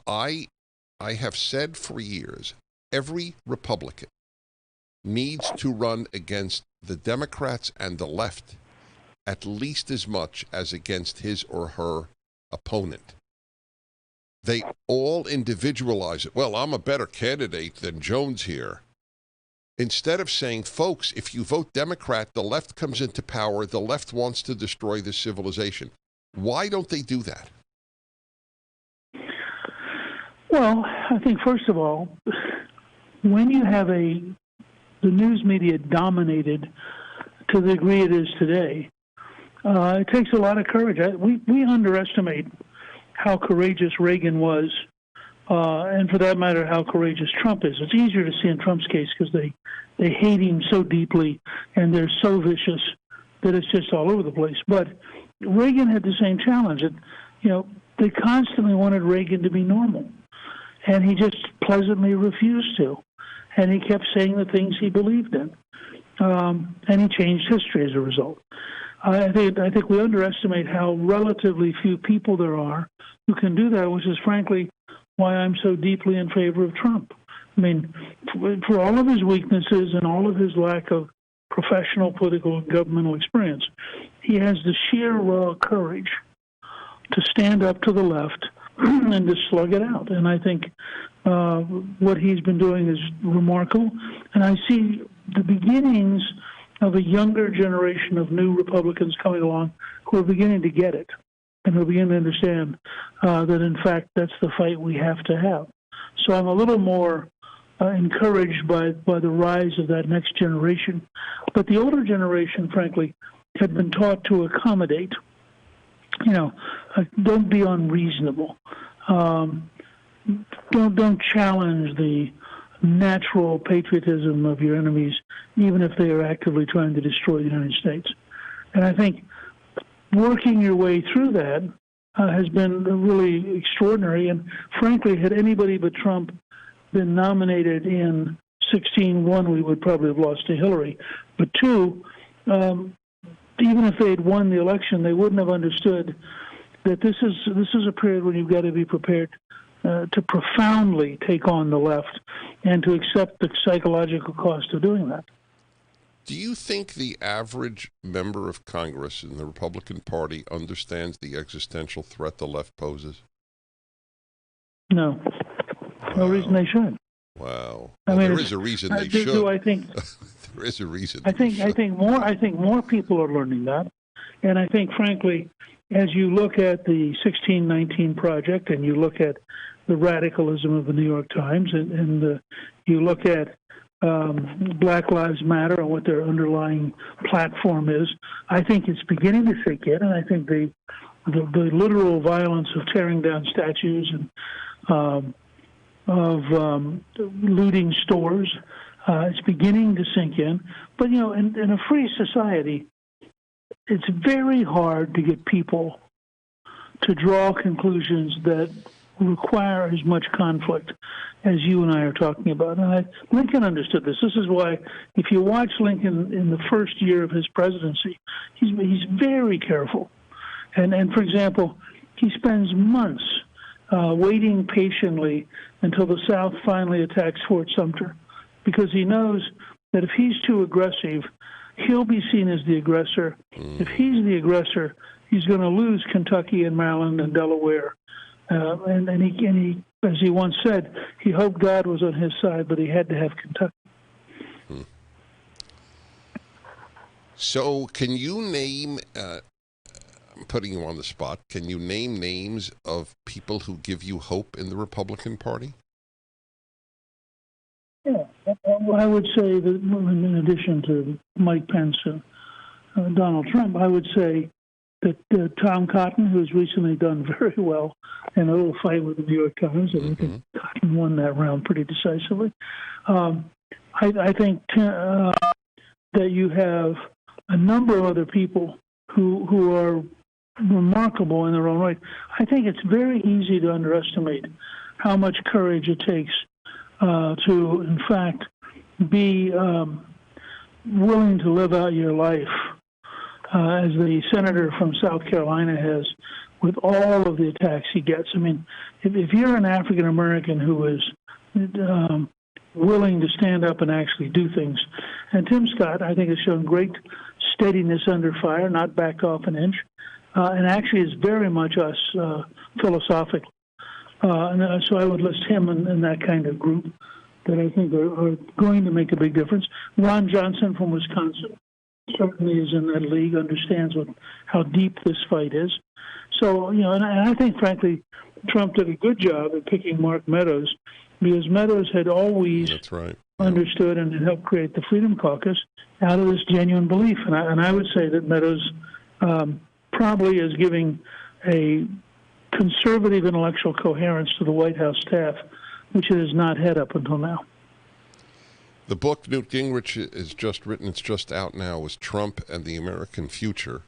I I have said for years, every Republican needs to run against the Democrats and the left at least as much as against his or her opponent. They all individualize it. Well, I'm a better candidate than Jones here. Instead of saying, folks, if you vote Democrat, the left comes into power, the left wants to destroy this civilization. Why don't they do that? Well, I think, first of all, when you have the news media dominated to the degree it is today, it takes a lot of courage. We underestimate how courageous Reagan was, and for that matter, how courageous Trump is. It's easier to see in Trump's case because they hate him so deeply and they're so vicious that it's just all over the place. But Reagan had the same challenge. They constantly wanted Reagan to be normal, and he just pleasantly refused to. And he kept saying the things he believed in, and he changed history as a result. I think we underestimate how relatively few people there are who can do that, which is frankly why I'm so deeply in favor of Trump. I mean, for all of his weaknesses and all of his lack of professional, political, and governmental experience, he has the sheer raw courage to stand up to the left and to slug it out. And I think what he's been doing is remarkable. And I see the beginnings of a younger generation of new Republicans coming along who are beginning to get it and who are beginning to understand that, in fact, that's the fight we have to have. So I'm a little more encouraged by the rise of that next generation. But the older generation, frankly, had been taught to accommodate. Don't be unreasonable. Don't challenge the natural patriotism of your enemies, even if they are actively trying to destroy the United States. And I think working your way through that has been really extraordinary. And frankly, had anybody but Trump been nominated in 16, one, we would probably have lost to Hillary. But two, even if they had won the election, they wouldn't have understood that this is a period when you've got to be prepared to profoundly take on the left and to accept the psychological cost of doing that. Do you think the average member of Congress in the Republican Party understands the existential threat the left poses? No. No reason they should. Wow. Well, there is a reason they should. Do I think? There is a reason. I think more people are learning that, and I think, frankly, as you look at the 1619 Project and you look at the radicalism of the New York Times and you look at Black Lives Matter and what their underlying platform is, I think it's beginning to sink in, and I think the literal violence of tearing down statues and of looting stores, it's beginning to sink in. But, in a free society, it's very hard to get people to draw conclusions that require as much conflict as you and I are talking about. And Lincoln understood this. This is why, if you watch Lincoln in the first year of his presidency, he's very careful. And for example, he spends months waiting patiently until the South finally attacks Fort Sumter, because he knows that if he's too aggressive, he'll be seen as the aggressor. If he's the aggressor, he's going to lose Kentucky and Maryland and Delaware. And he, as he once said, he hoped God was on his side, but he had to have Kentucky. So can you name, I'm putting you on the spot, can you name names of people who give you hope in the Republican Party? Yeah, I would say that in addition to Mike Pence and Donald Trump, I would say that Tom Cotton, who's recently done very well in a little fight with the New York Times, and I think Cotton won that round pretty decisively. I think that you have a number of other people who are remarkable in their own right. I think it's very easy to underestimate how much courage it takes to, in fact, be willing to live out your life, as the senator from South Carolina has with all of the attacks he gets. I mean, if you're an African American who is willing to stand up and actually do things, and Tim Scott, I think, has shown great steadiness under fire, not backed off an inch, and actually is very much us philosophically. And so I would list him in that kind of group that I think are going to make a big difference. Ron Johnson from Wisconsin certainly is in that league, understands how deep this fight is. So, and I think, frankly, Trump did a good job at picking Mark Meadows, because Meadows had always understood and had helped create the Freedom Caucus out of this genuine belief. And I would say that Meadows probably is giving a conservative intellectual coherence to the White House staff, which it has not had up until now. The book Newt Gingrich is just written, it's just out now, is Trump and the American Future.